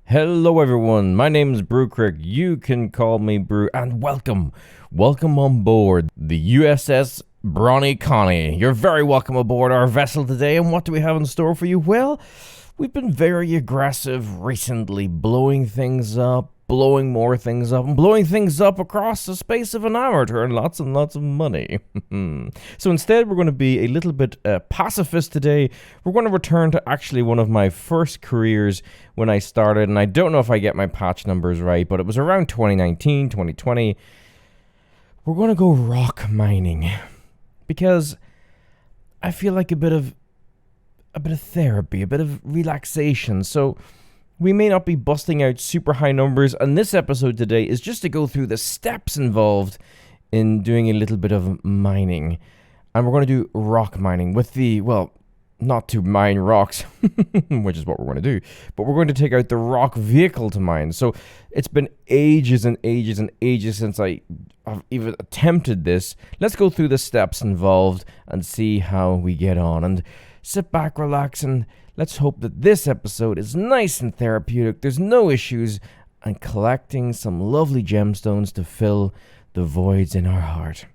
Hello everyone, my name is Brewcrick, you can call me Brew, and welcome on board the USS Brawny Connie. You're very welcome aboard our vessel today, and what do we have in store for you? Well, we've been very aggressive recently, blowing things up, blowing more things up, and blowing things up across the space of an hour to earn lots and lots of money. So instead, we're going to be a little bit pacifist today. We're going to return to actually one of my first careers when I started, and I don't know if I get my patch numbers right, but it was around 2019, 2020. We're going to go rock mining because I feel like a bit of therapy, a bit of relaxation. So we may not be busting out super high numbers, and this episode today is just to go through the steps involved in doing a little bit of mining. And we're going to do rock mining with the, well, not to mine rocks, which is what we're going to do, but we're going to take out the rock vehicle to mine. So it's been ages and ages and ages since I've even attempted this. Let's go through the steps involved and see how we get on. And sit back, relax, and let's hope that this episode is nice and therapeutic. There's no issues, and collecting some lovely gemstones to fill the voids in our heart.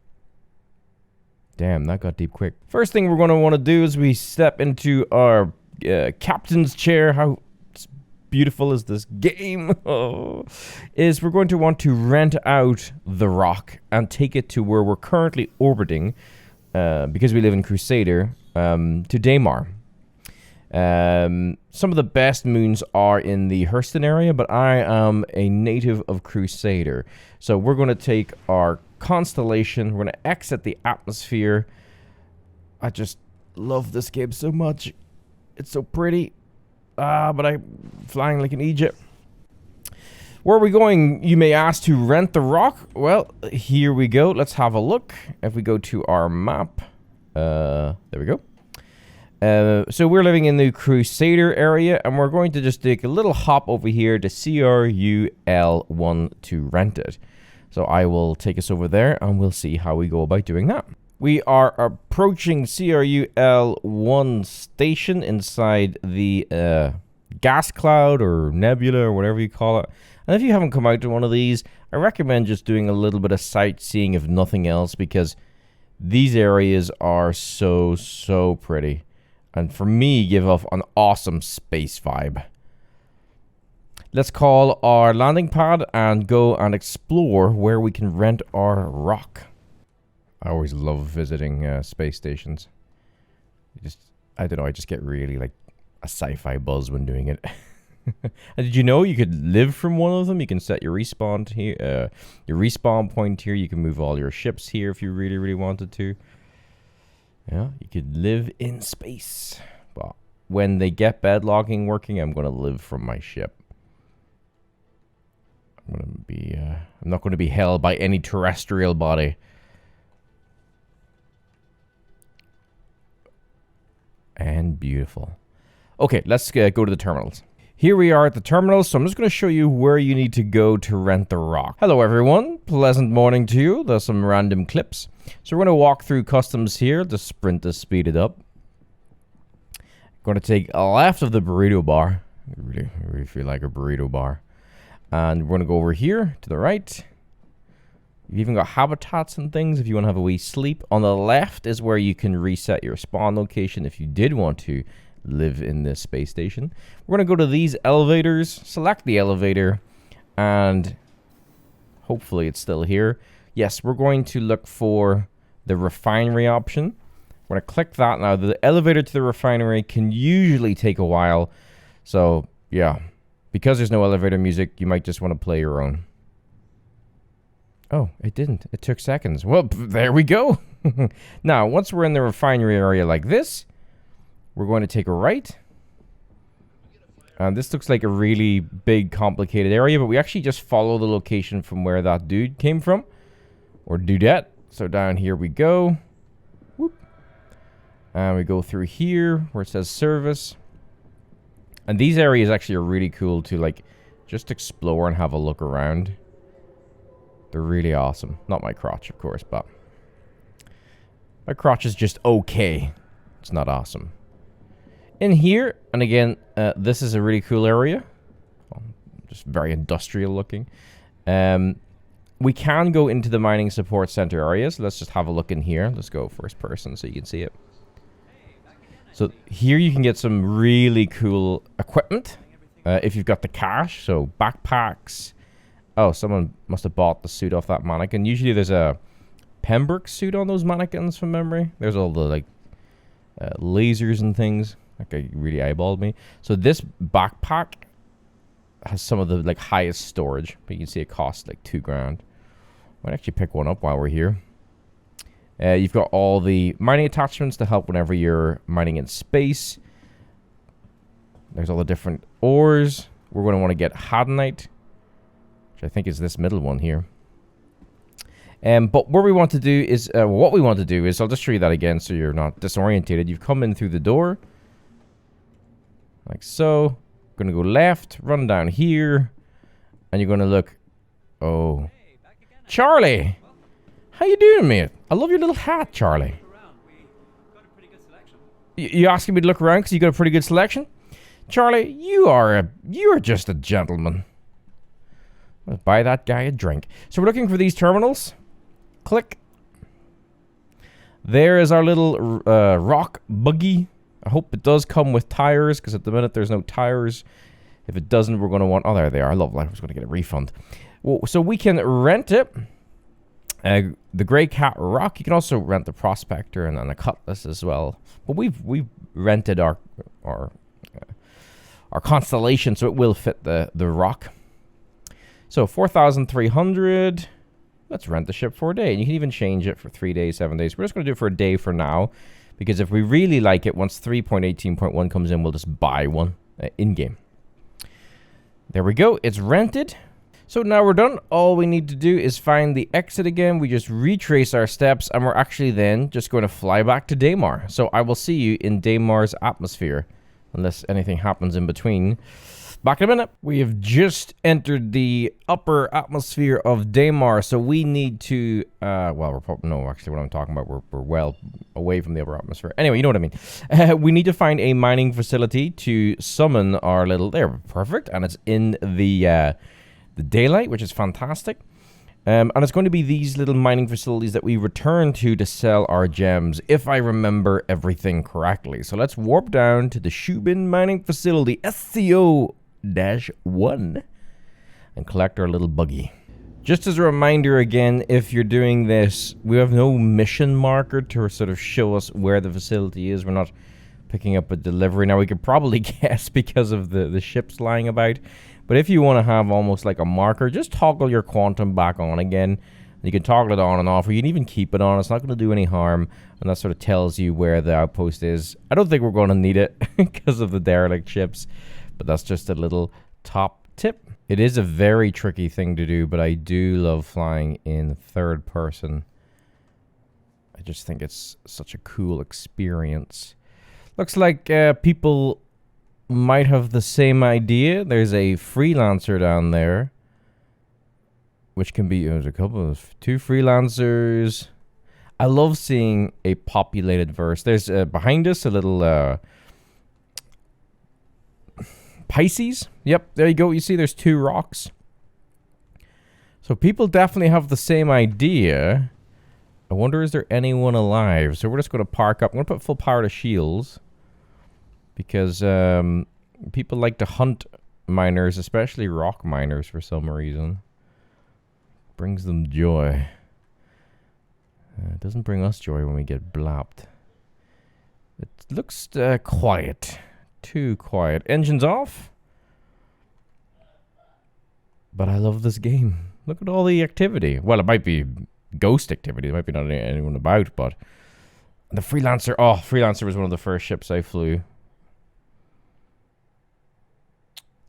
Damn, that got deep quick. First thing we're going to want to do is we step into our captain's chair. How beautiful is this game? Is we're going to want to rent out the rock and take it to where we're currently orbiting, because we live in Crusader, to Daymar. Some of the best moons are in the Hurston area, but I am a native of Crusader. So we're going to take our constellation, we're going to exit the atmosphere. I just love this game so much. It's so pretty. But I'm flying like an Egypt. Where are we going, you may ask, to rent the rock? Well, here we go. Let's have a look. If we go to our map, there we go. So we're living in the Crusader area, and we're going to just take a little hop over here to CRUL1 to rent it. So I will take us over there, and we'll see how we go about doing that. We are approaching CRUL1 station inside the gas cloud or nebula or whatever you call it. And if you haven't come out to one of these, I recommend just doing a little bit of sightseeing if nothing else, because these areas are so pretty. And for me, give off an awesome space vibe. Let's call our landing pad and go and explore where we can rent our rock. I always love visiting space stations. I don't know, I just get really like a sci-fi buzz when doing it. And did you know you could live from one of them? You can set your respawn here, your respawn point here. You can move all your ships here if you really wanted to. Yeah, you could live in space. But when they get bedlogging working, I'm going to live from my ship. I'm not going to be held by any terrestrial body. And beautiful. Okay, let's go to the terminals. Here we are at the terminals, so I'm just going to show you where you need to go to rent the rock. Hello everyone, pleasant morning to you. There's some random clips. So we're going to walk through customs here. The sprint is speeded up. Going to take a left of the burrito bar. I really feel like a burrito bar. And we're going to go over here to the right. You've even got habitats and things if you want to have a wee sleep. On the left is where you can reset your spawn location if you did want to live in this space station. We're going to go to these elevators, select the elevator, and hopefully it's still here. Yes, we're going to look for the refinery option. We're going to click that now. The elevator to the refinery can usually take a while. So, yeah, because there's no elevator music, you might just want to play your own. Oh, it didn't. It took seconds. Well, there we go. Now, once we're in the refinery area like this, we're going to take a right. And this looks like a really big, complicated area, but we actually just follow the location from where that dude came from. Or dudette. So down here we go. Whoop. And we go through here where it says service. And these areas actually are really cool to like just explore and have a look around. They're really awesome. Not my crotch, of course, but my crotch is just okay. It's not awesome. In here, and again, this is a really cool area. I'll just very industrial looking. We can go into the mining support center area, so let's just have a look in here. Let's go first person so you can see it. So here you can get some really cool equipment if you've got the cash. So backpacks. Oh, someone must have bought the suit off that mannequin. Usually there's a Pembroke suit on those mannequins from memory. There's all the like lasers and things. Like, really eyeballed me. So this backpack has some of the like highest storage, but you can see it costs like $2,000. Might actually pick one up while we're here. You've got all the mining attachments to help whenever you're mining in space. There's all the different ores. We're going to want to get Hadanite, which I think is this middle one here. But what we want to do is, I'll just show you that again so you're not disorientated. You've come in through the door, like so. Going to go left, run down here, and you're going to look. Oh, Charlie, how you doing, mate? I love your little hat, Charlie. You asking me to look around because you got a pretty good selection, Charlie? You are just a gentleman. Let's buy that guy a drink. So we're looking for these terminals. Click. There is our little rock buggy. I hope it does come with tires, because at the minute there's no tires. If it doesn't, we're going to want... Oh, there they are. I love life. I was going to get a refund. Well, so we can rent it. The Grey Cat Rock. You can also rent the Prospector and then the Cutlass as well. But we've rented our Constellation, so it will fit the rock. So 4,300. Let's rent the ship for a day. And you can even change it for 3 days, 7 days. We're just going to do it for a day for now. Because if we really like it, once 3.18.1 comes in, we'll just buy one in-game. There we go. It's rented. So now we're done. All we need to do is find the exit again. We just retrace our steps, and we're actually then just going to fly back to Daymar. So I will see you in Daymar's atmosphere, unless anything happens in between. Back in a minute. We have just entered the upper atmosphere of Daymar, so we need to, well, we're probably, no, actually what I'm talking about, we're well away from the upper atmosphere. Anyway, you know what I mean. We need to find a mining facility to summon our little, there, perfect, and it's in the daylight, which is fantastic. And it's going to be these little mining facilities that we return to sell our gems, if I remember everything correctly. So let's warp down to the Shubin mining facility, SCO-1, and collect our little buggy. Just as a reminder again, if you're doing this, we have no mission marker to sort of show us where the facility is. We're not picking up a delivery. Now, we could probably guess because of the ships lying about. But if you want to have almost like a marker, just toggle your quantum back on again. You can toggle it on and off, or you can even keep it on. It's not going to do any harm. And that sort of tells you where the outpost is. I don't think we're going to need it because of the derelict ships. But that's just a little top tip. It is a very tricky thing to do, but I do love flying in third person. I just think it's such a cool experience. Looks like people might have the same idea. There's a freelancer down there, which can be, there's a couple of, 2 freelancers. I love seeing a populated verse. There's behind us a little Pisces. Yep, there you go. You see there's 2 rocks. So people definitely have the same idea. I wonder, is there anyone alive? So we're just going to park up. I'm going to put full power to shields. Because people like to hunt miners, especially rock miners for some reason. Brings them joy. It doesn't bring us joy when we get blapped. It looks quiet. Too quiet. Engines off. But I love this game. Look at all the activity. Well, it might be ghost activity. There might be not anyone about, but... The Freelancer. Oh, Freelancer was one of the first ships I flew.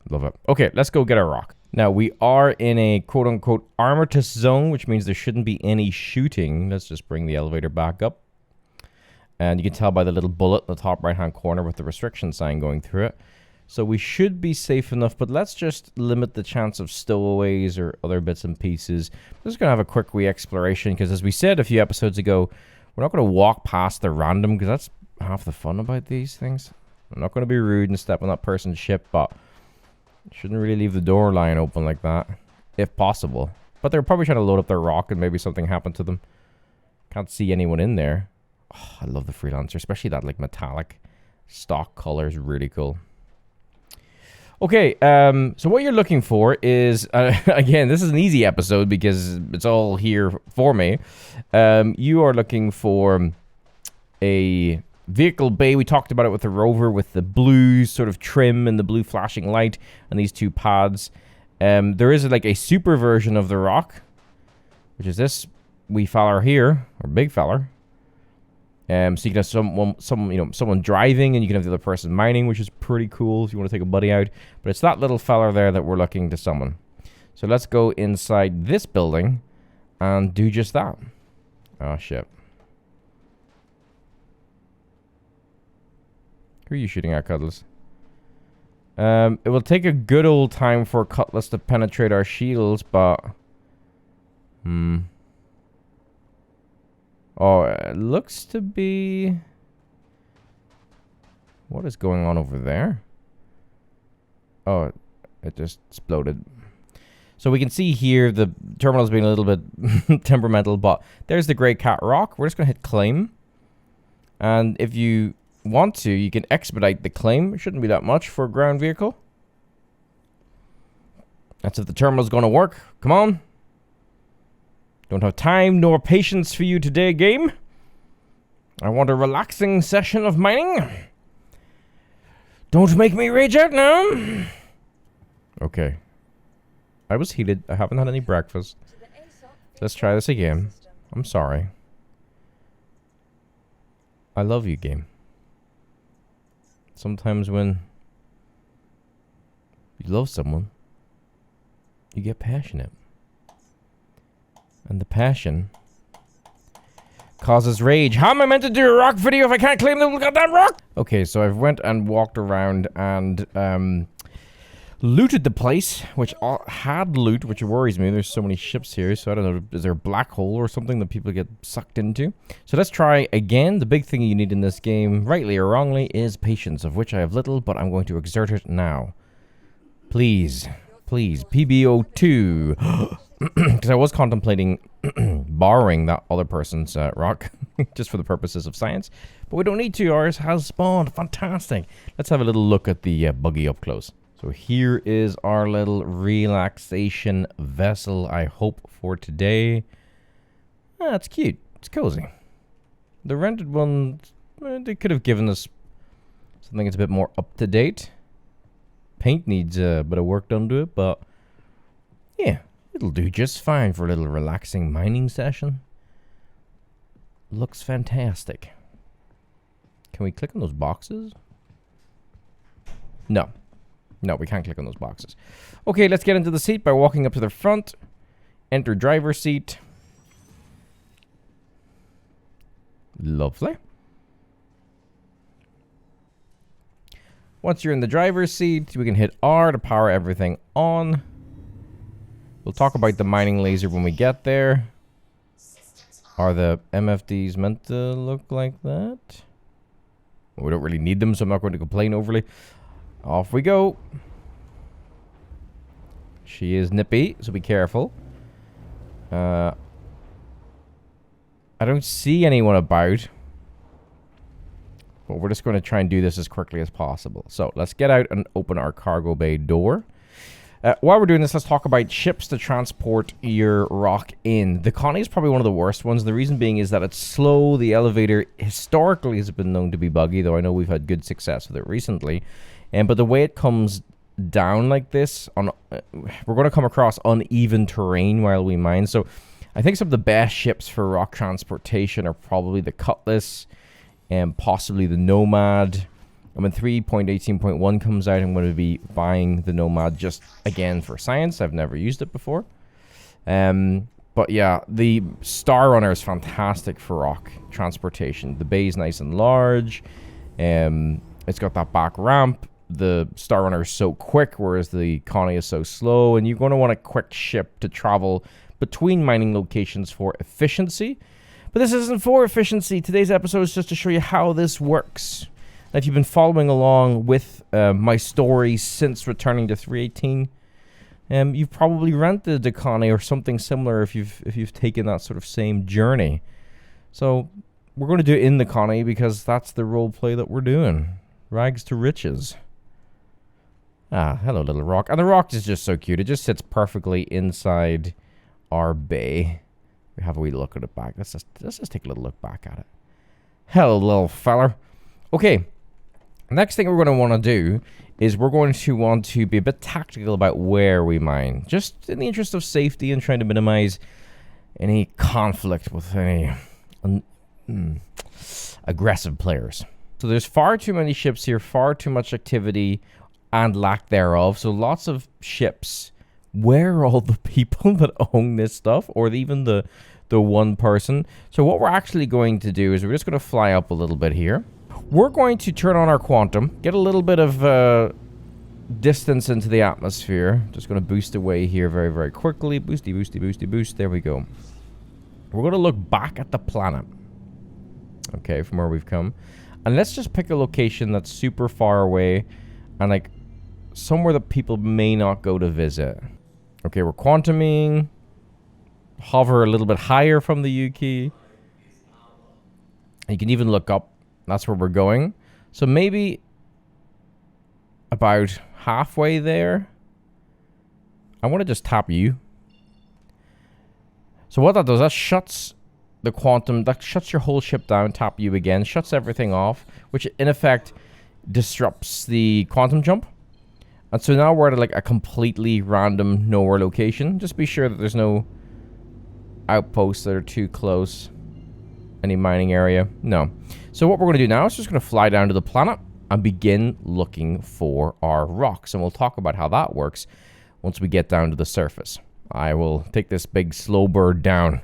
Love it. Okay, let's go get our rock. Now, we are in a quote-unquote armistice zone, which means there shouldn't be any shooting. Let's just bring the elevator back up. And you can tell by the little bullet in the top right-hand corner with the restriction sign going through it. So we should be safe enough, but let's just limit the chance of stowaways or other bits and pieces. I'm just going to have a quick re-exploration, because as we said a few episodes ago, we're not going to walk past the random, because that's half the fun about these things. I'm not going to be rude and step on that person's ship, but Shouldn't really leave the door line open like that, if possible. But they're probably trying to load up their rock and maybe something happened to them. Can't see anyone in there. Oh, I love the Freelancer, especially that like metallic stock color is really cool. Okay, so what you're looking for is, again, this is an easy episode because it's all here for me. You are looking for a vehicle bay. We talked about it with the Rover with the blue sort of trim and the blue flashing light and these two pads. There is like a super version of the Rock, which is this wee feller here, or big feller. So you can have someone driving, and you can have the other person mining, which is pretty cool if you want to take a buddy out. But it's that little fella there that we're looking to summon. So let's go inside this building and do just that. Oh shit! Who are you shooting at, Cutlass? It will take a good old time for Cutlass to penetrate our shields, but oh, it looks to be... What is going on over there? Oh, it just exploded. So we can see here the terminal's being a little bit temperamental, but there's the Grey Cat Rock. We're just going to hit claim. And if you want to, you can expedite the claim. It shouldn't be that much for a ground vehicle. That's if the terminal's going to work. Come on. Don't have time nor patience for you today, game. I want a relaxing session of mining. Don't make me rage out now. Okay. I was heated. I haven't had any breakfast. Let's try this again. I'm sorry. I love you, game. Sometimes when you love someone, you get passionate. And the passion causes rage. How am I meant to do a rock video if I can't claim the goddamn rock? Okay, so I've went and walked around and looted the place, which had loot, which worries me. There's so many ships here, so I don't know. Is there a black hole or something that people get sucked into? So let's try again. The big thing you need in this game, rightly or wrongly, is patience, of which I have little, but I'm going to exert it now. Please, please, PBO2. Because I was contemplating borrowing that other person's rock just for the purposes of science, but we don't need to. Ours has spawned. Fantastic. Let's have a little look at the buggy up close. So here is our little relaxation vessel, I hope, for today. Ah, it's cute. It's cozy. The rented one, they could have given us something that's a bit more up to date. Paint needs a bit of work done to it, but yeah. It'll do just fine for a little relaxing mining session. Looks fantastic. Can we click on those boxes? No. No, we can't click on those boxes. Okay, let's get into the seat by walking up to the front. Enter driver's seat. Lovely. Once you're in the driver's seat, we can hit R to power everything on. We'll talk about the mining laser when we get there. Are the MFDs meant to look like that? Well, we don't really need them, so I'm not going to complain overly. Off we go. She is nippy, so be careful. I don't see anyone about. But we're just going to try and do this as quickly as possible. So let's get out and open our cargo bay door. While we're doing this, let's talk about ships to transport your rock in. The Connie is probably one of the worst ones. The reason being is that it's slow. The elevator historically has been known to be buggy, though I know we've had good success with it recently. But the way it comes down like this, we're going to come across uneven terrain while we mine. So I think some of the best ships for rock transportation are probably the Cutlass and possibly the Nomad. And when 3.18.1 comes out, I'm going to be buying the Nomad just, again, for science. I've never used it before. But yeah, the Star Runner is fantastic for rock transportation. The bay is nice and large. It's got that back ramp. The Star Runner is so quick, whereas the Connie is so slow. And you're going to want a quick ship to travel between mining locations for efficiency. But this isn't for efficiency. Today's episode is just to show you how this works. If you've been following along with my story since returning to 318, you've probably rented the Connie or something similar if you've taken that sort of same journey. So we're going to do it in the Connie because that's the role play that we're doing. Rags to riches. Ah, hello, little rock. And the rock is just so cute. It just sits perfectly inside our bay. We have a wee look at it back. Let's just take a little look back at it. Hello, little feller. Okay. Next thing we're going to want to do is we're going to want to be a bit tactical about where we mine. Just in the interest of safety and trying to minimize any conflict with any aggressive players. So there's far too many ships here, far too much activity and lack thereof. So lots of ships. Where are all the people that own this stuff? Or even the one person? So what we're actually going to do is we're just going to fly up a little bit here. We're going to turn on our quantum, get a little bit of distance into the atmosphere. Just going to boost away here very, very quickly. Boosty, boosty, boosty, boost. There we go. We're going to look back at the planet. Okay, from where we've come. And let's just pick a location that's super far away and like somewhere that people may not go to visit. Okay, we're quantuming. Hover a little bit higher from the U key. You can even look up. That's where we're going. So maybe about halfway there. I want to just tap you. So what that does, that shuts the quantum, that shuts your whole ship down, tap you again, shuts everything off, which in effect disrupts the quantum jump. And so now we're at like a completely random nowhere location. Just be sure that there's no outposts that are too close. Any mining area? No. So what we're going to do now is just going to fly down to the planet and begin looking for our rocks. And we'll talk about how that works once we get down to the surface. I will take this big slow bird down.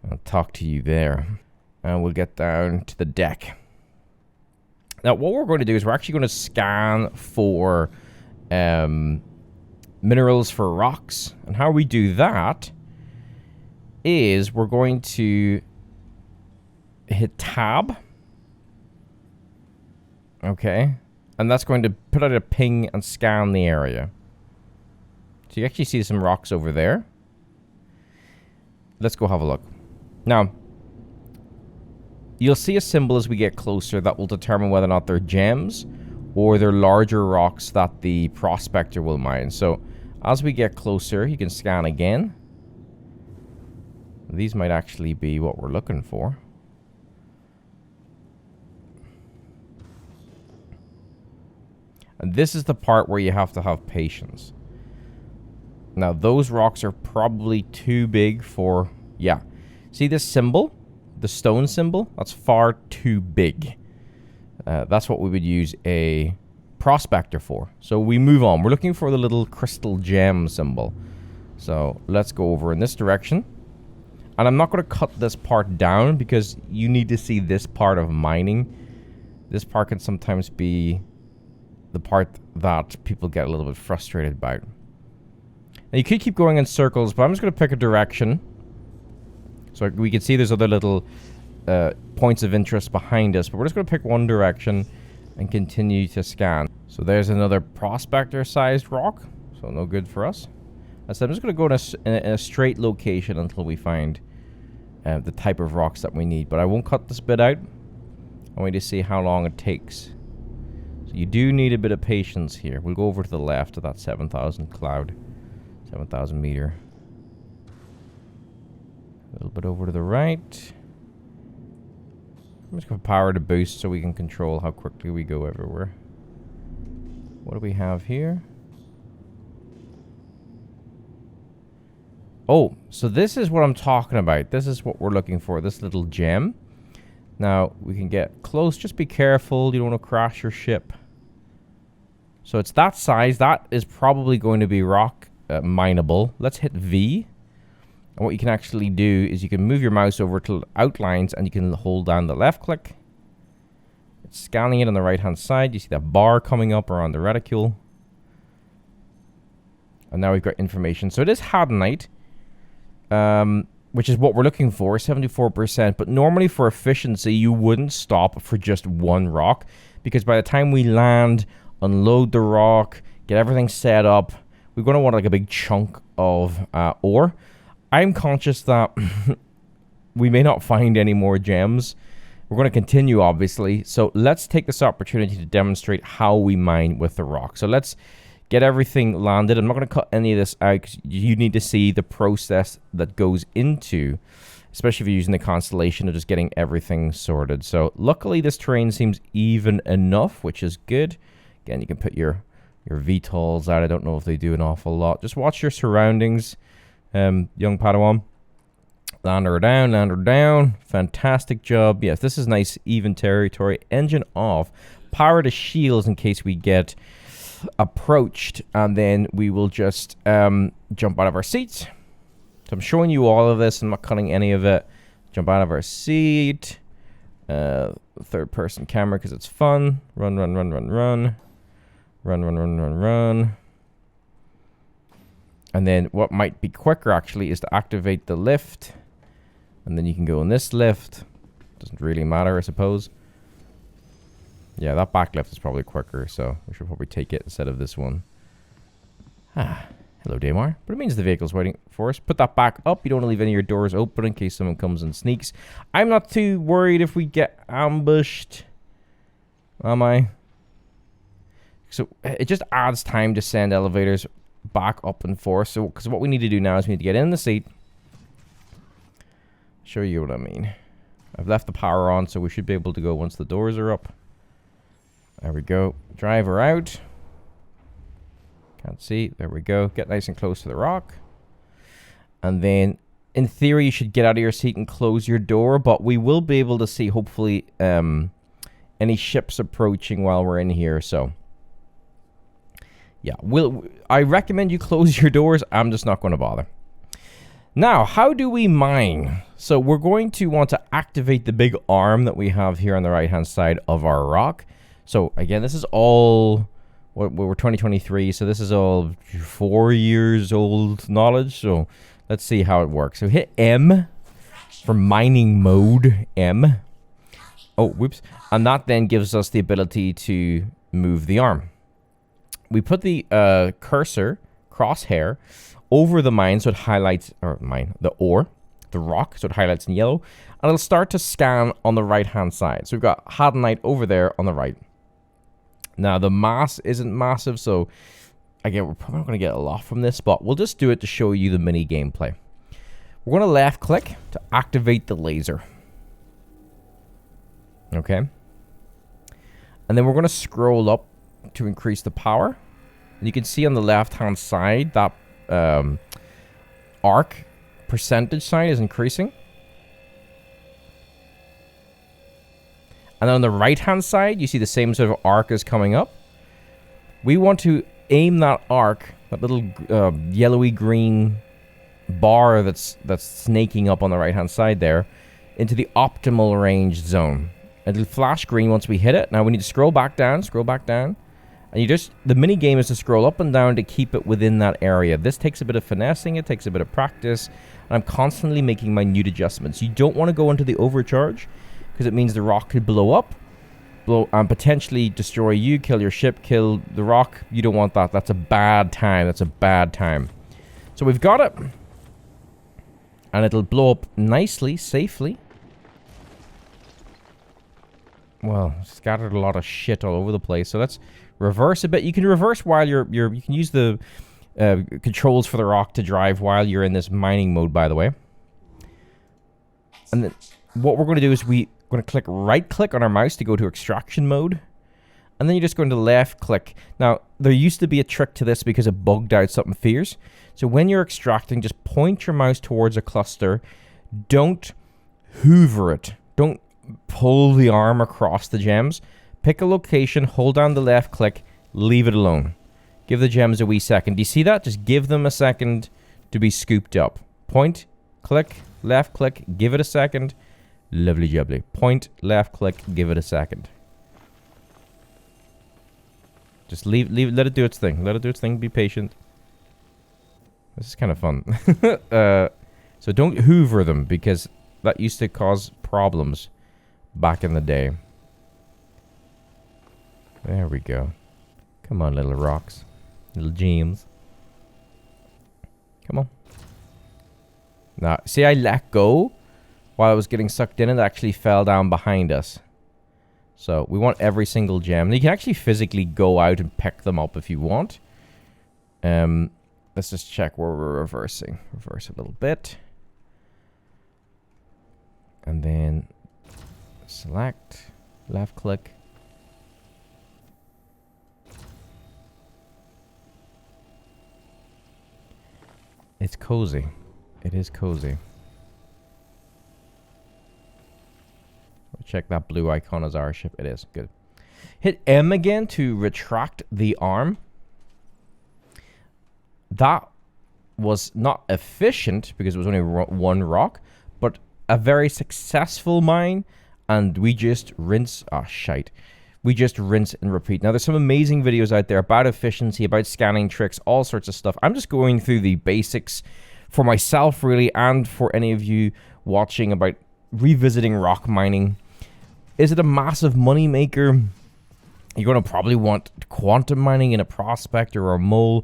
I'll talk to you there. And we'll get down to the deck. Now, what we're going to do is we're actually going to scan for minerals, for rocks. And how we do that is we're going to hit tab. Okay. And that's going to put out a ping and scan the area. So you actually see some rocks over there. Let's go have a look. Now, you'll see a symbol as we get closer that will determine whether or not they're gems or they're larger rocks that the prospector will mine. So as we get closer, you can scan again. These might actually be what we're looking for. And this is the part where you have to have patience. Now, those rocks are probably too big for... Yeah. See this symbol? The stone symbol? That's far too big. That's what we would use a prospector for. So we move on. We're looking for the little crystal gem symbol. So let's go over in this direction. And I'm not going to cut this part down because you need to see this part of mining. This part can sometimes be the part that people get a little bit frustrated about. Now you could keep going in circles, but I'm just going to pick a direction. So we can see there's other little points of interest behind us, but we're just going to pick one direction and continue to scan. So there's another prospector-sized rock, so no good for us. So I'm just going to go in a straight location until we find the type of rocks that we need. But I won't cut this bit out. I want you to see how long it takes. So you do need a bit of patience here. We'll go over to the left of that 7,000 cloud. 7,000 meter. A little bit over to the right. I'm just going to power to boost so we can control how quickly we go everywhere. What do we have here? Oh, so this is what I'm talking about. This is what we're looking for, this little gem. Now, we can get close. Just be careful. You don't want to crash your ship. So it's that size. That is probably going to be rock mineable. Let's hit V. And what you can actually do is you can move your mouse over to outlines and you can hold down the left click. It's scanning it on the right hand side. You see that bar coming up around the reticule. And now we've got information. So it is hadenite. which is what we're looking for, 74%. But normally for efficiency, you wouldn't stop for just one rock, because by the time we land, unload the rock, get everything set up, we're going to want like a big chunk of ore. I'm conscious that we may not find any more gems. We're going to continue, obviously. So let's take this opportunity to demonstrate how we mine with the rock. So let's get everything landed. I'm not going to cut any of this out because you need to see the process that goes into, especially if you're using the constellation, of just getting everything sorted. So luckily this terrain seems even enough, which is good. Again, you can put your VTOLs out. I don't know if they do an awful lot. Just watch your surroundings, young Padawan. Land her down. Fantastic job. Yes, this is nice, even territory. Engine off. Power the shields in case we get approached. And then we will just jump out of our seats. So I'm showing you all of this. I'm not cutting any of it. Jump out of our seat. Third person camera because it's fun. Run. And then what might be quicker actually is to activate the lift. And then you can go in this lift. Doesn't really matter, I suppose. Yeah, that back lift is probably quicker, so we should probably take it instead of this one. Hello, Daymar. But it means the vehicle's waiting for us. Put that back up. You don't want to leave any of your doors open in case someone comes and sneaks. I'm not too worried if we get ambushed. Am I? So it just adds time to send elevators back up and forth. So, because what we need to do now is we need to get in the seat. Show you what I mean. I've left the power on, so we should be able to go once the doors are up. There we go. Drive her out. Can't see. There we go. Get nice and close to the rock. And then, in theory, you should get out of your seat and close your door. But we will be able to see, hopefully, any ships approaching while we're in here. So, yeah. I recommend you close your doors. I'm just not going to bother. Now, how do we mine? So we're going to want to activate the big arm that we have here on the right-hand side of our rock. So again, this is all, we're 2023, so this is all 4 years old knowledge. So let's see how it works. So hit M for mining mode, M. Oh, whoops. And that then gives us the ability to move the arm. We put the cursor, crosshair, over the mine, so it highlights, the ore, the rock, so it highlights in yellow, and it'll start to scan on the right-hand side. So we've got Hadanite over there on the right. Now, the mass isn't massive, so, again, we're probably not going to get a lot from this, but we'll just do it to show you the mini gameplay. We're going to left-click to activate the laser. Okay. And then we're going to scroll up to increase the power. And you can see on the left-hand side that arc percentage sign is increasing. And then on the right hand side you see the same sort of arc is coming up. We want to aim that arc, that little yellowy green bar that's snaking up on the right hand side there, into the optimal range zone. It'll flash green once we hit it. Now we need to scroll back down. And the mini game is to scroll up and down to keep it within that area. This takes a bit of finessing, it takes a bit of practice, and I'm constantly making minute adjustments. You don't want to go into the overcharge, because it means the rock could blow up, and potentially destroy you, kill your ship, kill the rock. You don't want that. That's a bad time. So we've got it. And it'll blow up nicely, safely. Well, scattered a lot of shit all over the place. So let's reverse a bit. You can reverse while you can use the controls for the rock to drive while you're in this mining mode, by the way. And then what we're going to do is we're going to right click on our mouse to go to extraction mode. And then you're just going to left click. Now, there used to be a trick to this because it bugged out something fierce. So when you're extracting, just point your mouse towards a cluster. Don't hoover it. Don't pull the arm across the gems. Pick a location, hold down the left click, leave it alone. Give the gems a wee second. Do you see that? Just give them a second to be scooped up. Point, click, left click, give it a second. Lovely jubbly. Point, left click, give it a second. Just let it do its thing. Let it do its thing. Be patient. This is kind of fun. So don't hoover them, because that used to cause problems back in the day. There we go. Come on, little rocks. Little gems. Come on. Now, see, I let go while I was getting sucked in. It actually fell down behind us. So we want every single gem. And you can actually physically go out and pick them up if you want. Let's just check where we're reversing. Reverse a little bit. And then select, left click. It's cozy. It is cozy. Check that blue icon as our ship. It is. Good. Hit M again to retract the arm. That was not efficient because it was only one rock, but a very successful mine. And we just rinse. Oh, shite. We just rinse and repeat. Now, there's some amazing videos out there about efficiency, about scanning tricks, all sorts of stuff. I'm just going through the basics for myself, really, and for any of you watching about revisiting rock mining. Is it a massive money maker? You're going to probably want quantum mining in a prospect or a mole.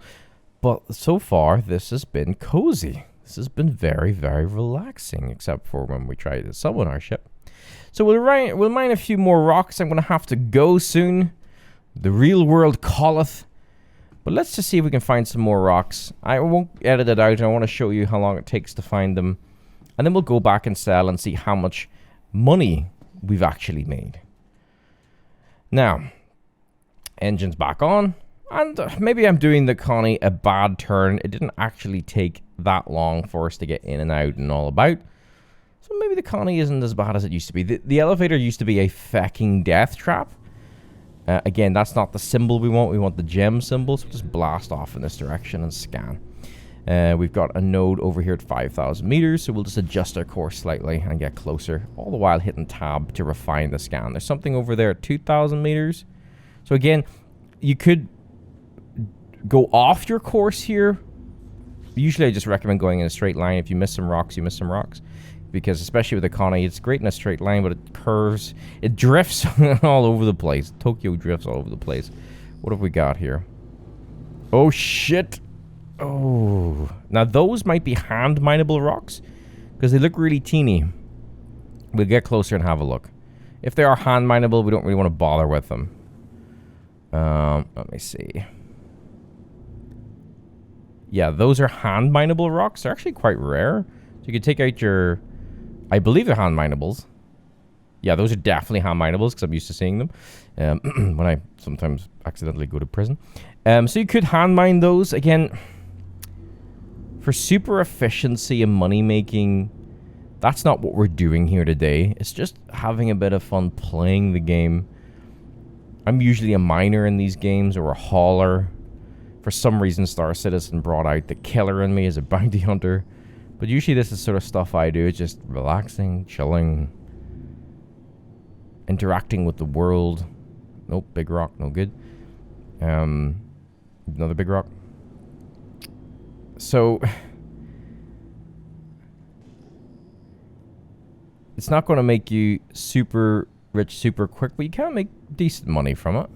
But so far, this has been cozy. This has been very, very relaxing, except for when we try to summon our ship. So we'll mine a few more rocks. I'm going to have to go soon. The real world calleth. But let's just see if we can find some more rocks. I won't edit it out. I want to show you how long it takes to find them. And then we'll go back and sell and see how much money we've actually made. Now, engine's back on. And maybe I'm doing the Connie a bad turn. It didn't actually take that long for us to get in and out and all about. So maybe the Connie isn't as bad as it used to be. The elevator used to be a fucking death trap. Again, that's not the symbol we want. We want the gem symbol. So just blast off in this direction and scan. We've got a node over here at 5,000 meters. So we'll just adjust our course slightly and get closer. All the while hitting tab to refine the scan. There's something over there at 2,000 meters. So again, you could go off your course here. Usually I just recommend going in a straight line. If you miss some rocks, you miss some rocks. Because especially with the Connie, it's great in a straight line, but it curves. It drifts all over the place. Tokyo drifts all over the place. What have we got here? Oh, shit. Oh. Now, those might be hand mineable rocks. Because they look really teeny. We'll get closer and have a look. If they are hand mineable, we don't really want to bother with them. Let me see. Yeah, those are hand mineable rocks. They're actually quite rare. So you can take out your... I believe they're hand minables. Yeah, those are definitely hand minables because I'm used to seeing them when I sometimes accidentally go to prison. So you could hand mine those. Again, for super efficiency and money making, that's not what we're doing here today. It's just having a bit of fun playing the game. I'm usually a miner in these games or a hauler. For some reason, Star Citizen brought out the killer in me as a bounty hunter. But usually this is sort of stuff I do. It's just relaxing, chilling, interacting with the world. Nope, big rock, no good. Another big rock. So, it's not going to make you super rich super quick, but you can make decent money from it.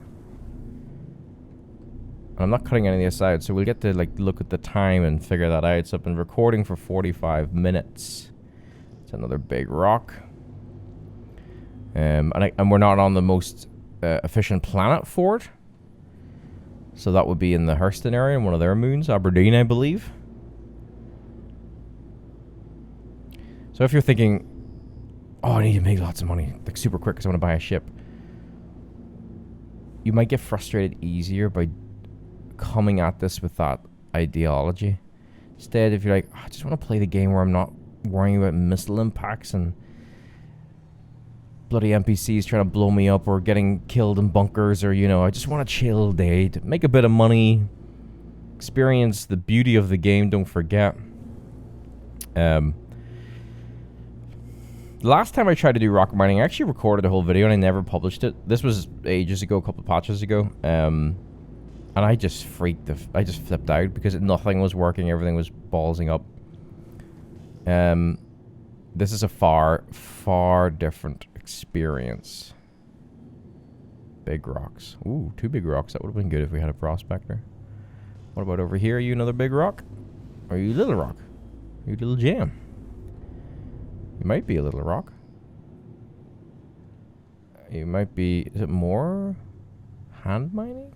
I'm not cutting any of this out, so we'll get to like look at the time and figure that out. So I've been recording for 45 minutes. It's another big rock. And we're not on the most efficient planet for it. So that would be in the Hurston area, in one of their moons, Aberdeen, I believe. So if you're thinking, oh, I need to make lots of money, like super quick because I want to buy a ship, you might get frustrated easier by coming at this with that ideology. Instead, if you're like, oh, I just want to play the game where I'm not worrying about missile impacts and bloody NPCs trying to blow me up or getting killed in bunkers, or, you know, I just want a chill day to make a bit of money, experience the beauty of the game, don't forget. Last time I tried to do rock mining, I actually recorded a whole video and I never published it. This was ages ago, a couple of patches ago. And I just freaked. I just flipped out because nothing was working. Everything was ballsing up. This is a far, far different experience. Big rocks. Ooh, 2 big rocks. That would have been good if we had a prospector. What about over here? Are you another big rock? Or are you little rock? Are you little jam? You might be a little rock. You might be... Is it more hand mining?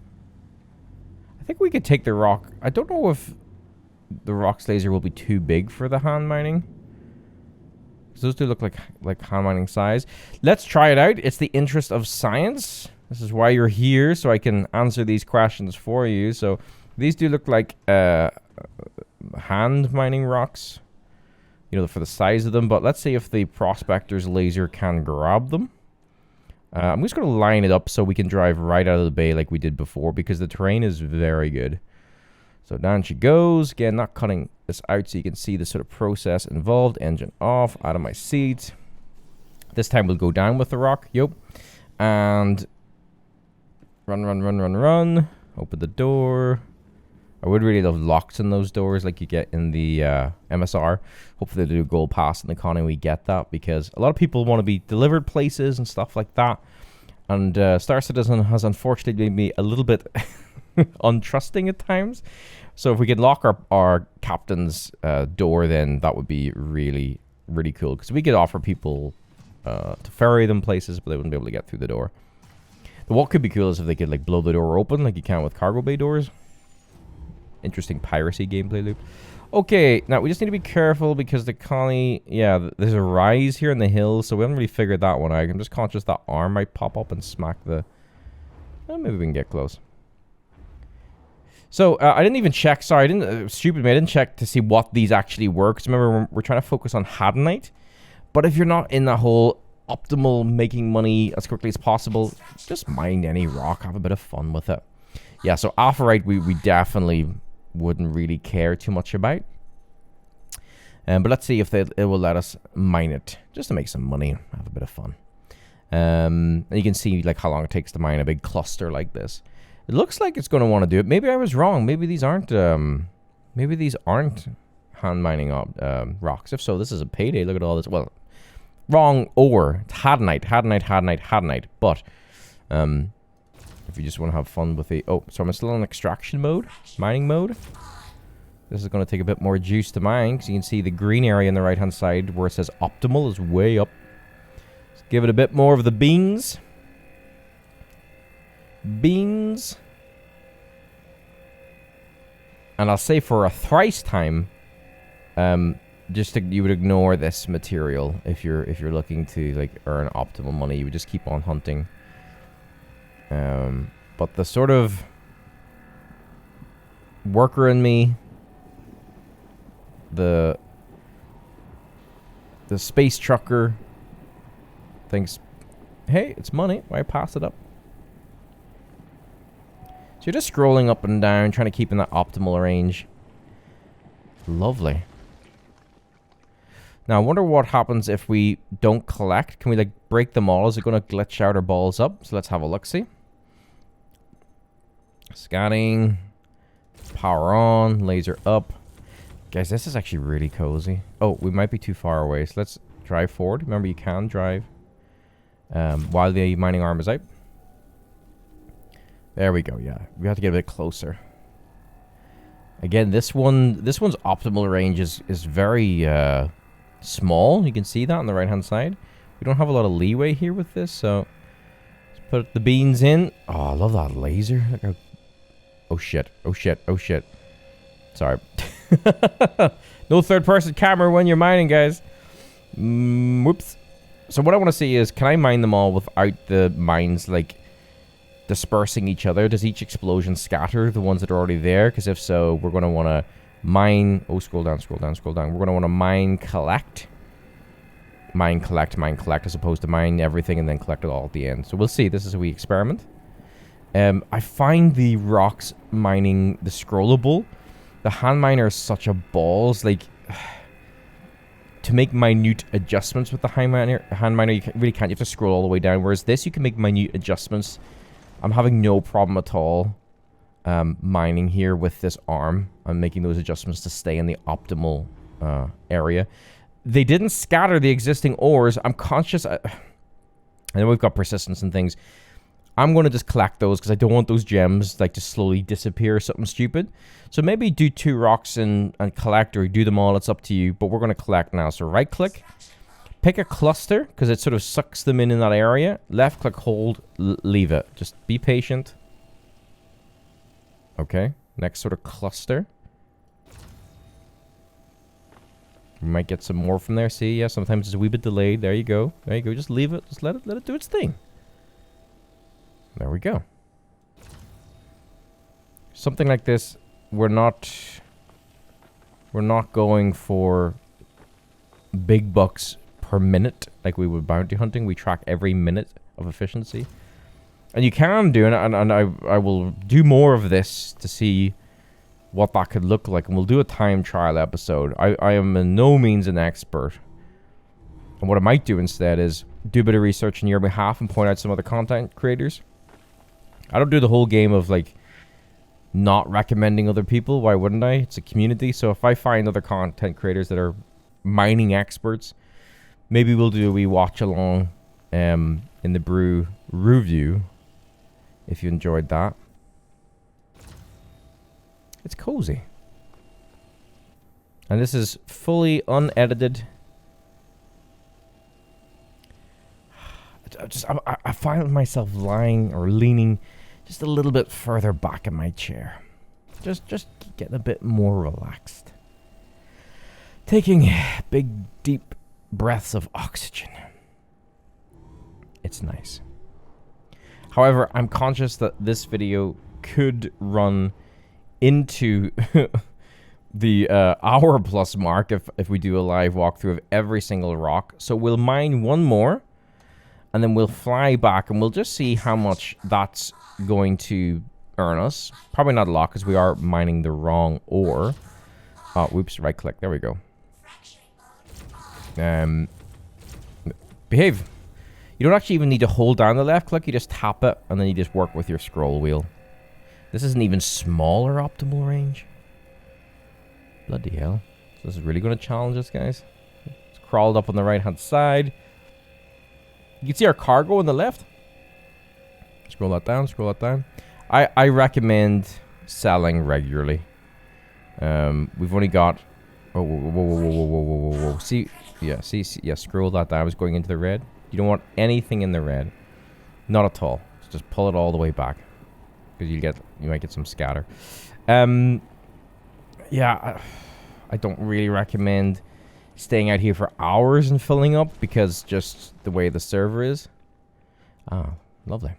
I think we could take the rock. I don't know if the rocks laser will be too big for the hand mining. Those do look like hand mining size. Let's try it out. It's the interest of science. This is why you're here, so I can answer these questions for you. So these do look like hand mining rocks, you know, for the size of them. But let's see if the prospector's laser can grab them. I'm just going to line it up so we can drive right out of the bay like we did before, because the terrain is very good. So down she goes. Again, not cutting this out so you can see the sort of process involved. Engine off, out of my seat. This time we'll go down with the rock. Yep. And run, run, run, run, run. Open the door. I would really love locks in those doors like you get in the MSR. Hopefully they do gold pass in the con and we get that, because a lot of people want to be delivered places and stuff like that. And Star Citizen has unfortunately made me a little bit untrusting at times. So if we could lock our captain's door, then that would be really, really cool. Because we could offer people to ferry them places, but they wouldn't be able to get through the door. But what could be cool is if they could like blow the door open like you can with cargo bay doors. Interesting piracy gameplay loop. Okay, now we just need to be careful because the colony, yeah, there's a rise here in the hills, so we haven't really figured that one out. I'm just conscious that arm might pop up and smack the... Well, maybe we can get close. So, I didn't even check, sorry, I didn't, stupid me, I didn't check to see what these actually were, because remember, we're trying to focus on Hadanite. But if you're not in that whole optimal making money as quickly as possible, just mine any rock, have a bit of fun with it. Yeah, so Alpharite, we definitely wouldn't really care too much about. But let's see if it will let us mine it, just to make some money, have a bit of fun. And you can see like how long it takes to mine a big cluster like this. It looks like it's going to want to do it. Maybe I was wrong. Maybe these aren't hand mining rocks. If so, this is a payday. Look at all this. Well, wrong ore. It's Hadanite. But if you just want to have fun with the... Oh, so I'm still in extraction mode, mining mode. This is going to take a bit more juice to mine, because you can see the green area on the right-hand side where it says optimal is way up. Let's give it a bit more of the beans. Beans. And I'll say for a thrice time, you would ignore this material if you're looking to like earn optimal money. You would just keep on hunting. But the sort of worker in me, the space trucker thinks, hey, it's money, why pass it up? So you're just scrolling up and down, trying to keep in that optimal range. Lovely. Now, I wonder what happens if we don't collect. Can we, like, break them all? Is it going to glitch out our balls up? So let's have a look-see. Scanning. Power on. Laser up. Guys, this is actually really cozy. Oh, we might be too far away. So let's drive forward. Remember, you can drive while the mining arm is out. There we go, yeah. We have to get a bit closer. Again, this one's optimal range is very small. You can see that on the right-hand side. We don't have a lot of leeway here with this, so let's put the beans in. Oh, I love that laser. Look how... Oh, shit. Oh, shit. Oh, shit. Sorry. No third-person camera when you're mining, guys. Whoops. So what I want to see is, can I mine them all without the mines, like, dispersing each other? Does each explosion scatter the ones that are already there? Because if so, we're going to want to mine... Oh, scroll down, scroll down, scroll down. We're going to want to mine, collect. Mine, collect, as opposed to mine everything and then collect it all at the end. So we'll see. This is a wee experiment. I find the rocks mining, the scrollable, the hand miner is such a balls. Like, to make minute adjustments with the hand miner, you really can't. You have to scroll all the way down. Whereas this, you can make minute adjustments. I'm having no problem at all mining here with this arm. I'm making those adjustments to stay in the optimal area. They didn't scatter the existing ores. I'm conscious. I know we've got persistence and things. I'm going to just collect those because I don't want those gems like to slowly disappear or something stupid. So maybe do 2 rocks and collect, or do them all. It's up to you. But we're going to collect now. So right click. Pick a cluster because it sort of sucks them in that area. Left click, hold, leave it. Just be patient. Okay. Next sort of cluster. We might get some more from there. See, yeah, sometimes it's a wee bit delayed. There you go. There you go. Just leave it. Just let it do its thing. There we go. Something like this, we're not going for big bucks per minute like we would bounty hunting. We track every minute of efficiency. And you can do it, and I will do more of this to see what that could look like, and we'll do a time trial episode. I am in no means an expert. And what I might do instead is do a bit of research on your behalf and point out some other content creators. I don't do the whole game of like not recommending other people. Why wouldn't I? It's a community. So if I find other content creators that are mining experts, maybe we'll do a wee watch along in the brew review if you enjoyed that. It's cozy. And this is fully unedited. I find myself lying or leaning just a little bit further back in my chair. Just getting a bit more relaxed. Taking big, deep breaths of oxygen. It's nice. However, I'm conscious that this video could run into the hour-plus mark if we do a live walkthrough of every single rock. So we'll mine one more, and then we'll fly back, and we'll just see how much that's going to earn us. Probably not a lot, because we are mining the wrong ore. Oh, whoops, right-click. There we go. Behave. You don't actually even need to hold down the left click. You just tap it, and then you just work with your scroll wheel. This is an even smaller optimal range. Bloody hell. So this is really going to challenge us, guys. It's crawled up on the right-hand side. You can see our cargo on the left. Scroll that down, scroll that down. I recommend selling regularly. We've only got... Oh, whoa. See, yeah, scroll that down. I was going into the red. You don't want anything in the red. Not at all. So just pull it all the way back. Because you might get some scatter. Yeah, I don't really recommend staying out here for hours and filling up, because just the way the server is. Ah, lovely.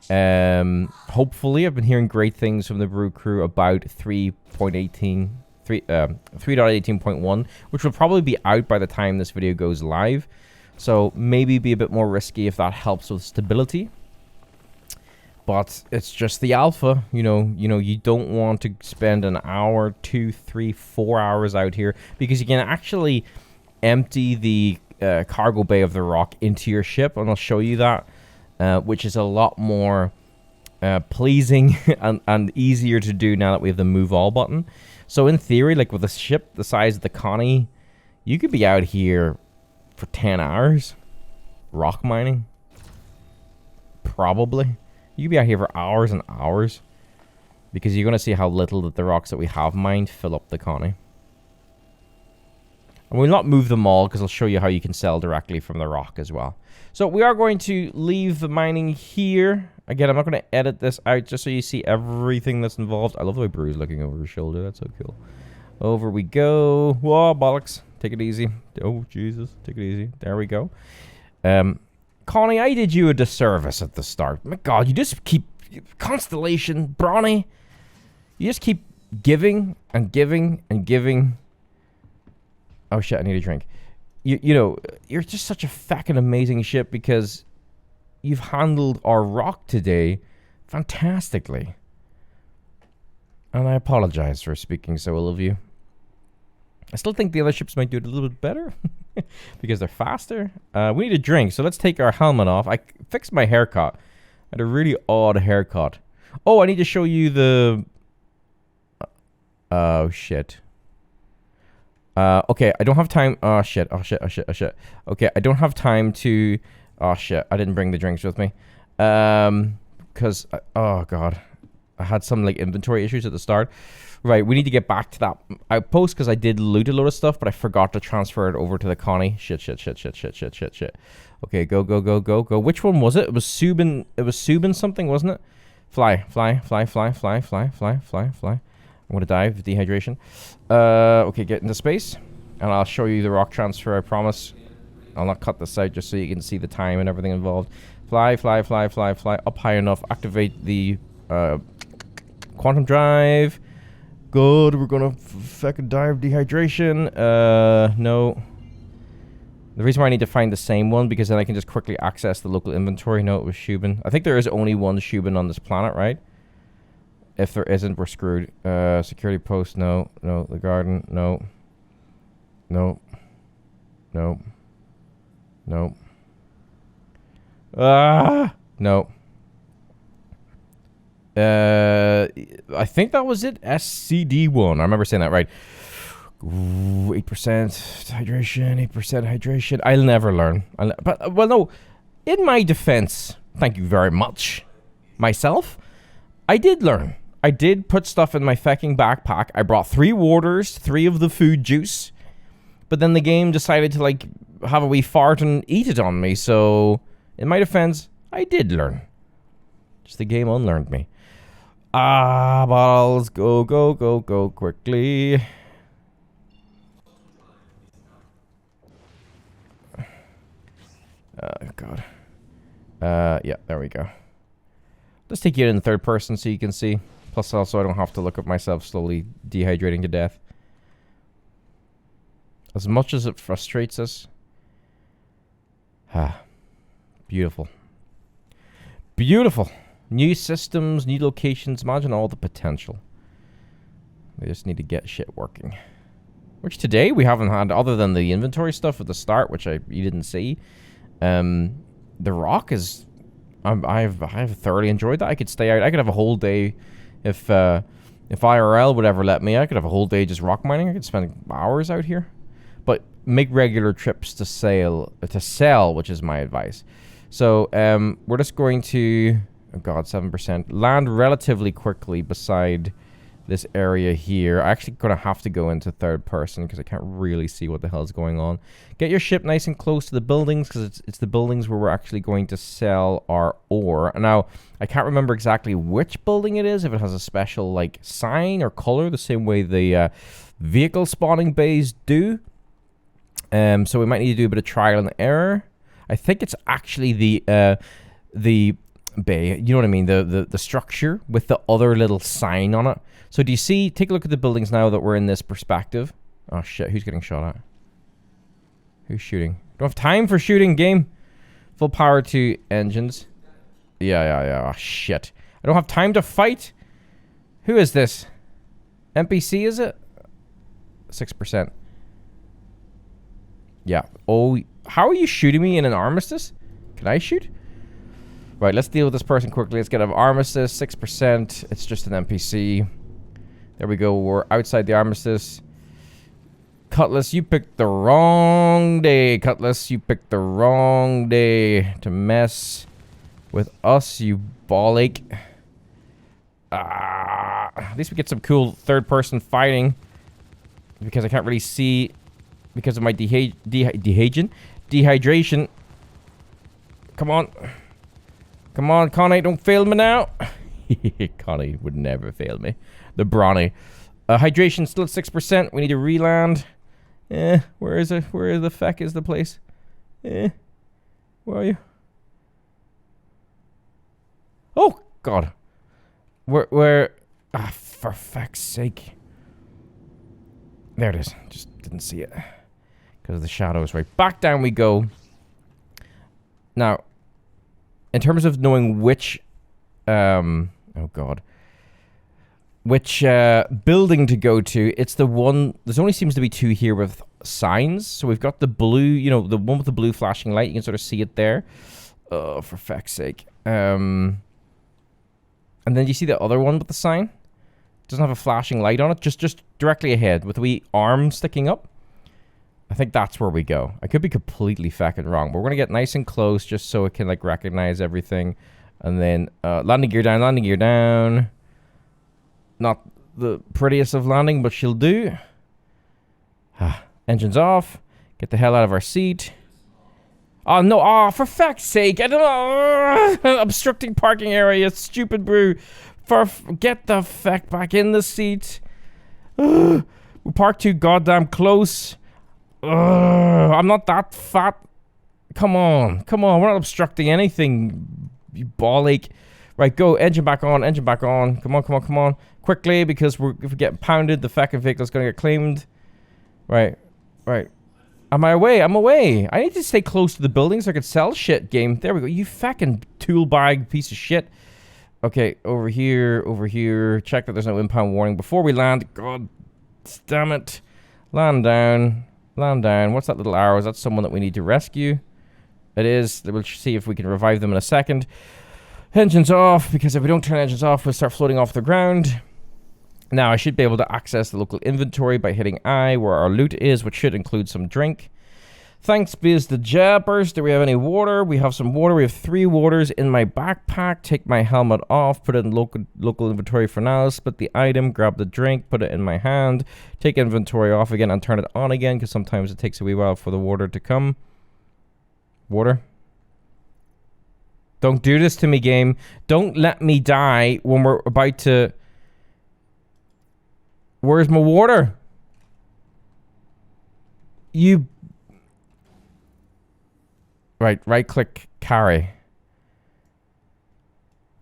Hopefully, I've been hearing great things from the brew crew about 3.18.1, which will probably be out by the time this video goes live. So maybe be a bit more risky if that helps with stability. But it's just the alpha, you know, you don't want to spend an hour, 2, 3, 4 hours out here, because you can actually empty the cargo bay of the rock into your ship, and I'll show you that, which is a lot more pleasing and easier to do now that we have the move all button. So in theory, like with a ship the size of the Connie, you could be out here for 10 hours rock mining. Probably. You could be out here for hours and hours, because you're going to see how little that the rocks that we have mined fill up the Connie. And we'll not move them all, because I'll show you how you can sell directly from the rock as well. So we are going to leave the mining here. Again, I'm not going to edit this out, just so you see everything that's involved. I love the way Bru's looking over his shoulder. That's so cool. Over we go. Whoa, bollocks. Take it easy. Oh, Jesus. Take it easy. There we go. Connie, I did you a disservice at the start. My God, you just keep... Constellation, Brawny. You just keep giving and giving and giving. Oh, shit, I need a drink. You know, you're just such a fucking amazing ship, because you've handled our rock today fantastically. And I apologize for speaking so ill of you. I still think the other ships might do it a little bit better because they're faster. We need a drink, so let's take our helmet off. I fixed my haircut. I had a really odd haircut. Oh, I need to show you the... Oh, shit. Okay, I don't have time. Oh shit, oh shit, oh shit, oh shit. Okay, I don't have time to... Oh shit, I didn't bring the drinks with me. Because... oh god. I had some, like, inventory issues at the start. Right, we need to get back to that outpost because I did loot a load of stuff, but I forgot to transfer it over to the Connie. Shit. Okay, go. Which one was it? It was Subin something, wasn't it? Fly. I'm gonna dive, dehydration. Okay, get into space. And I'll show you the rock transfer, I promise. I'll not cut this out just so you can see the time and everything involved. Fly. Up high enough. Activate the quantum drive. Good, we're gonna fucking die of dehydration. No. The reason why I need to find the same one, because then I can just quickly access the local inventory. No, it was Shubin. I think there is only one Shubin on this planet, right? If there isn't, we're screwed. Security post, no. No, the garden, no. No. No. I think that was it. SCD1. I remember saying that right. Ooh, 8% hydration, 8% hydration. I'll never learn. Well, no. In my defense, thank you very much. Myself, I did learn. I did put stuff in my fucking backpack. I brought 3 waters, 3 of the food juice. But then the game decided to, like, have a wee fart and eat it on me. So, in my defense, I did learn. Just the game unlearned me. Bottles. Go quickly. God. Yeah, there we go. Let's take you in third person so you can see. Plus, also, I don't have to look at myself slowly dehydrating to death. As much as it frustrates us. Beautiful. Beautiful. New systems, new locations. Imagine all the potential. We just need to get shit working. Which today we haven't had, other than the inventory stuff at the start, which you didn't see. The rock is... I've thoroughly enjoyed that. I could stay out. I could have a whole day if IRL would ever let me. I could have a whole day just rock mining. I could spend hours out here. But make regular trips to sell, which is my advice. So we're just going to... Oh god, 7%. Land relatively quickly beside this area here. I'm actually going to have to go into third person because I can't really see what the hell's going on. Get your ship nice and close to the buildings because it's the buildings where we're actually going to sell our ore. Now, I can't remember exactly which building it is, if it has a special like sign or color, the same way the vehicle spawning bays do. So we might need to do a bit of trial and error. I think it's actually the bay, you know what I mean, the structure with the other little sign on it. So do you see, take a look at the buildings now that we're in this perspective. Oh shit, who's getting shot at? Who's shooting? Don't have time for shooting, game. Full power to engines. Yeah. Oh shit. I don't have time to fight. Who is this? NPC, is it? 6%. Yeah. Oh, how are you shooting me in an armistice? Can I shoot? Right, let's deal with this person quickly. Let's get an armistice, 6%. It's just an NPC. There we go. We're outside the armistice. Cutlass, you picked the wrong day. Cutlass, you picked the wrong day to mess with us, you ball ache. At least we get some cool third-person fighting. Because I can't really see because of my dehydration. Come on. Come on, Connie, don't fail me now. Connie would never fail me. The Brawny. Hydration still at 6%. We need to reland. Where is it? Where the feck is the place? Where are you? Oh, God. Where? For feck's sake. There it is. Just didn't see it. Because of the shadows. Right, back down we go. Now, in terms of knowing which... oh, God. Which building to go to, it's the one... There's only seems to be 2 here with signs. So we've got the blue, you know, the one with the blue flashing light. You can sort of see it there. Oh, for feck's sake. And then you see the other one with the sign? It doesn't have a flashing light on it. Just directly ahead with the wee arm sticking up. I think that's where we go. I could be completely fucking wrong, but we're gonna get nice and close just so it can like recognize everything. And then landing gear down, landing gear down. Not the prettiest of landing, but she'll do. Engines off. Get the hell out of our seat. Oh no, oh for fuck's sake. I don't know. Obstructing parking area, stupid brew. Get the fuck back in the seat. We parked too goddamn close. I'm not that fat. Come on, we're not obstructing anything, you ball ache. Right, go, engine back on, Come on. Quickly, because if we get pounded, the fucking vehicle's gonna get claimed. Right. Am I away? I'm away. I need to stay close to the building so I can sell shit, game. There we go, you fucking tool bag piece of shit. Okay, over here. Check that there's no impound warning before we land. God damn it. Land down. What's that little arrow? Is that someone that we need to rescue? It is. We'll see if we can revive them in a second. Engines off, because if we don't turn engines off, we'll start floating off the ground. Now, I should be able to access the local inventory by hitting I, where our loot is, which should include some drink. Thanks, biz the jabbers. Do we have any water? We have some water. We have 3 waters in my backpack. Take my helmet off. Put it in local inventory for now. Split the item. Grab the drink. Put it in my hand. Take inventory off again and turn it on again, because sometimes it takes a wee while for the water to come. Water. Don't do this to me, game. Don't let me die when we're about to... Where's my water? You... Right click, carry.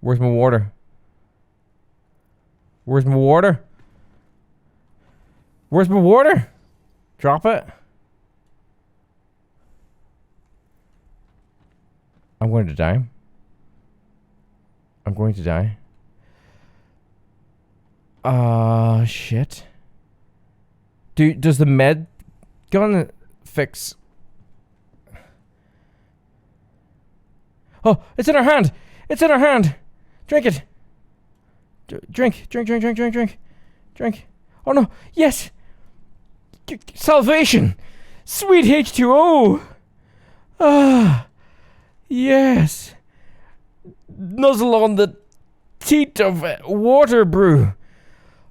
Where's my water? Where's my water? Drop it. I'm going to die. Shit. Does the med gun fix... Oh, it's in our hand! Drink it! Drink. Oh no, yes! Salvation! Sweet H2O! Yes! Nuzzle on the teat of water brew!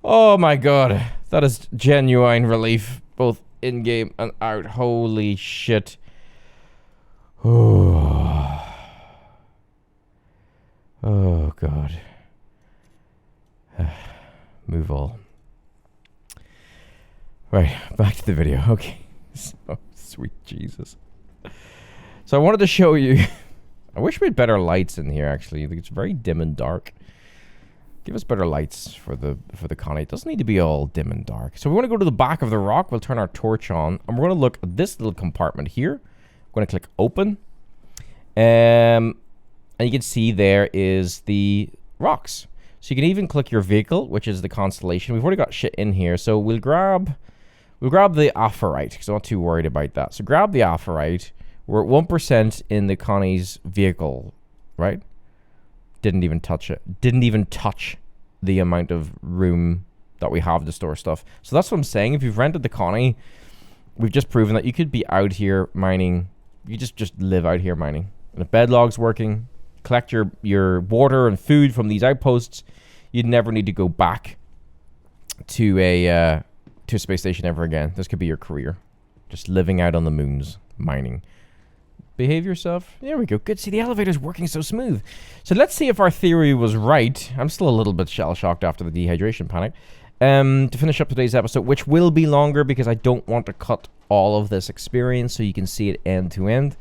Oh my god, that is genuine relief, both in-game and out. Holy shit. Oh god. Move all. Right, back to the video. Okay. So, sweet Jesus. So I wanted to show you... I wish we had better lights in here, actually. I think it's very dim and dark. Give us better lights for the Connie. It doesn't need to be all dim and dark. So we want to go to the back of the rock. We'll turn our torch on. And we're going to look at this little compartment here. I'm going to click open. And you can see there is the rocks. So you can even click your vehicle, which is the constellation. We've already got shit in here. So we'll grab the Aphorite, because I'm not too worried about that. So grab the Aphorite. We're at 1% in the Connie's vehicle, right? Didn't even touch it. Didn't even touch the amount of room that we have to store stuff. So that's what I'm saying. If you've rented the Connie, we've just proven that you could be out here mining. You just live out here mining. And if bedlog's working, collect your water and food from these outposts, you'd never need to go back to a space station ever again. This could be your career. Just living out on the moons, mining. Behave yourself. There we go. Good. See, the elevator's working so smooth. So let's see if our theory was right. I'm still a little bit shell-shocked after the dehydration panic. To finish up today's episode, which will be longer because I don't want to cut all of this experience so you can see it end to end.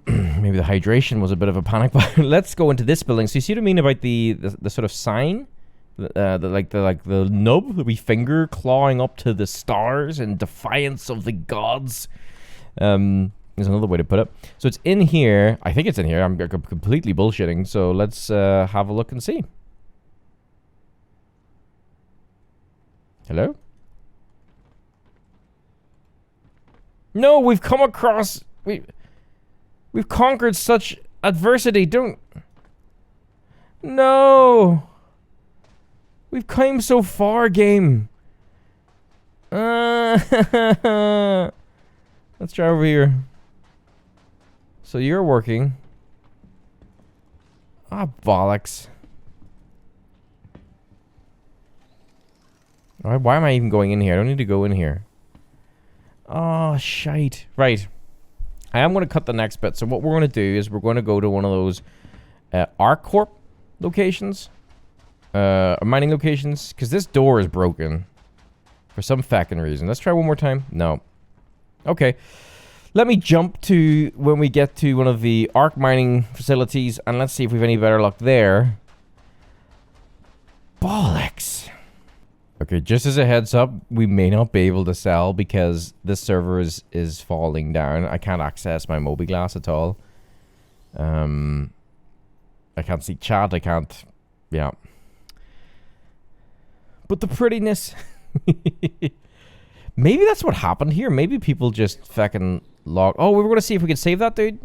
Maybe the hydration was a bit of a panic, but let's go into this building. So you see what I mean about the sort of sign? The nub, the wee finger clawing up to the stars in defiance of the gods. There's another way to put it. So it's in here. I think it's in here. I'm completely bullshitting. So let's have a look and see. Hello? No, we've come across... We've conquered such adversity. Don't... No! We've come so far, game. Let's try over here. So you're working. Ah, bollocks. Why am I even going in here? I don't need to go in here. Oh, shite. Right. I am going to cut the next bit. So what we're going to do is we're going to go to one of those ArcCorp locations. Mining locations. Because this door is broken. For some fucking reason. Let's try one more time. No. Okay. Let me jump to when we get to one of the arc mining facilities. And let's see if we have any better luck there. Bollocks. Okay, just as a heads up, we may not be able to sell because this server is falling down. I can't access my mobi-glass at all. I can't see chat, I can't... Yeah. But the prettiness... Maybe that's what happened here. Maybe people just fucking log... Oh, we were going to see if we could save that dude.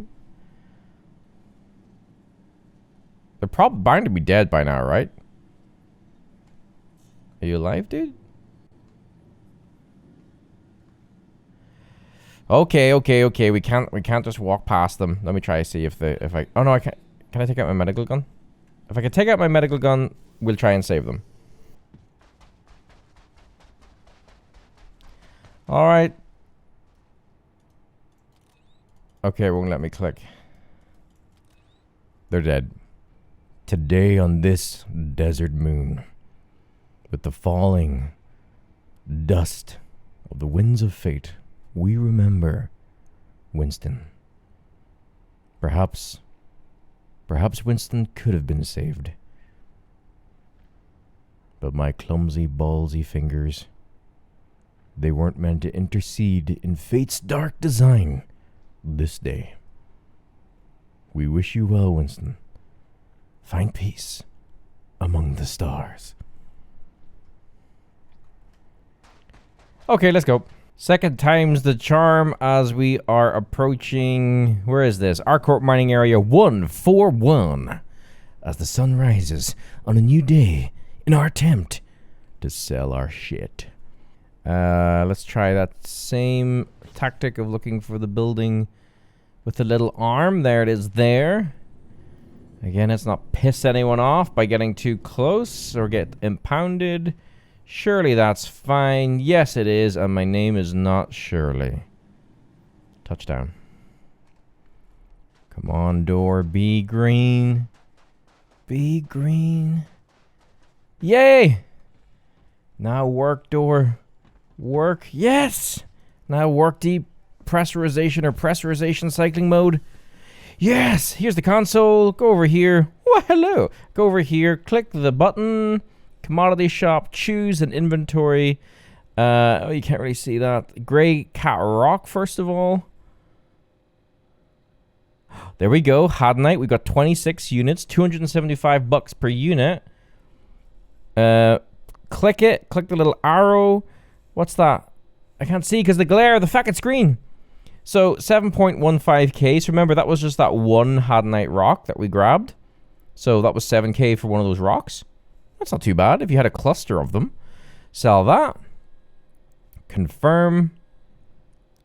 They're probably bound to be dead by now, right? Are you alive, dude? Okay. We can't just walk past them. Let me try to see if I... Oh, no, I can't. Can I take out my medical gun? If I can take out my medical gun, we'll try and save them. Alright. Okay, it won't let me click. They're dead. Today on this desert moon, with the falling dust of the winds of fate, we remember Winston. Perhaps Winston could have been saved. But my clumsy, ballsy fingers, they weren't meant to intercede in fate's dark design this day. We wish you well, Winston. Find peace among the stars. Okay, let's go. Second time's the charm as we are approaching... Where is this? ArcCorp mining area 141. As the sun rises on a new day in our attempt to sell our shit. Let's try that same tactic of looking for the building with the little arm. There it is there. Again, let's not piss anyone off by getting too close or get impounded. Surely that's fine. Yes, it is. And my name is not Shirley. Touchdown. Come on, door. Be green. Be green. Yay! Now work, door. Work. Yes! Now work depressurization or pressurization cycling mode. Yes! Here's the console. Go over here. Well, hello. Go over here. Click the button. Commodity shop. Choose an inventory. Oh, you can't really see that. Grey Cat Rock, first of all. There we go. Hadnite. We got 26 units. $275 per unit. Click it. Click the little arrow. What's that? I can't see because the glare of the fucking screen. So 7.15k. So remember, that was just that one Hadnite rock that we grabbed. So that was 7k for one of those rocks. That's not too bad if you had a cluster of them. Sell that. Confirm.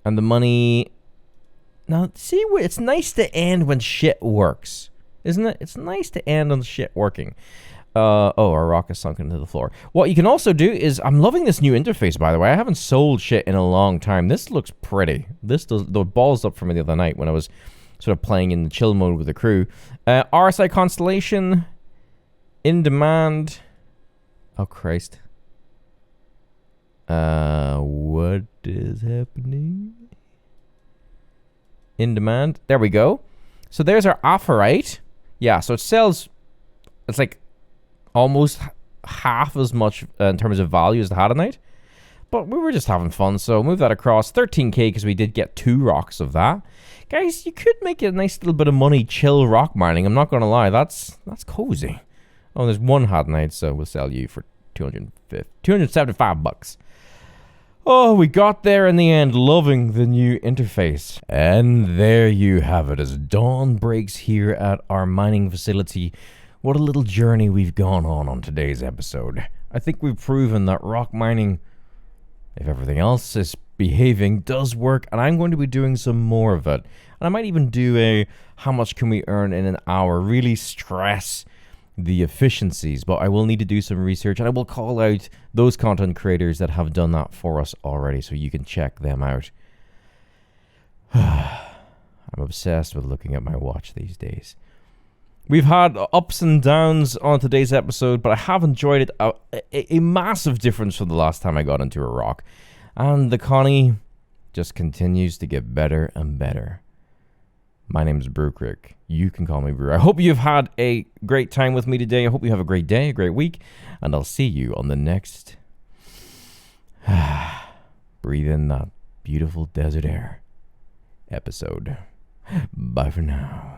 And the money... Now, see, it's nice to end when shit works. Isn't it? It's nice to end on shit working. Oh, our rock is sunk into the floor. What you can also do is... I'm loving this new interface, by the way. I haven't sold shit in a long time. This looks pretty. This does... The balls up for me the other night when I was sort of playing in the chill mode with the crew. RSI Constellation. In demand. Oh, Christ. What is happening? In demand. There we go. So there's our Aphorite. Yeah, so it sells... It's like almost half as much in terms of value as the Hadonite. But we were just having fun, so move that across. 13k because we did get 2 rocks of that. Guys, you could make a nice little bit of money chill rock mining. I'm not going to lie. That's cozy. Oh, there's 1 Hadonite, so we'll sell you for $275. Oh, we got there in the end, loving the new interface. And there you have it, as dawn breaks here at our mining facility. What a little journey we've gone on today's episode. I think we've proven that rock mining, if everything else is behaving does work, and I'm going to be doing some more of it. And I might even do a how much can we earn in an hour, really stress the efficiencies, but I will need to do some research, and I will call out those content creators that have done that for us already so you can check them out. I'm obsessed with looking at my watch these days. We've had ups and downs on today's episode, but I have enjoyed it. A massive difference from the last time I got into a rock. And the Connie just continues to get better and better. My name is Brewcrick. You can call me Brew. I hope you've had a great time with me today. I hope you have a great day, a great week. And I'll see you on the next... breathe in that beautiful desert air episode. Bye for now.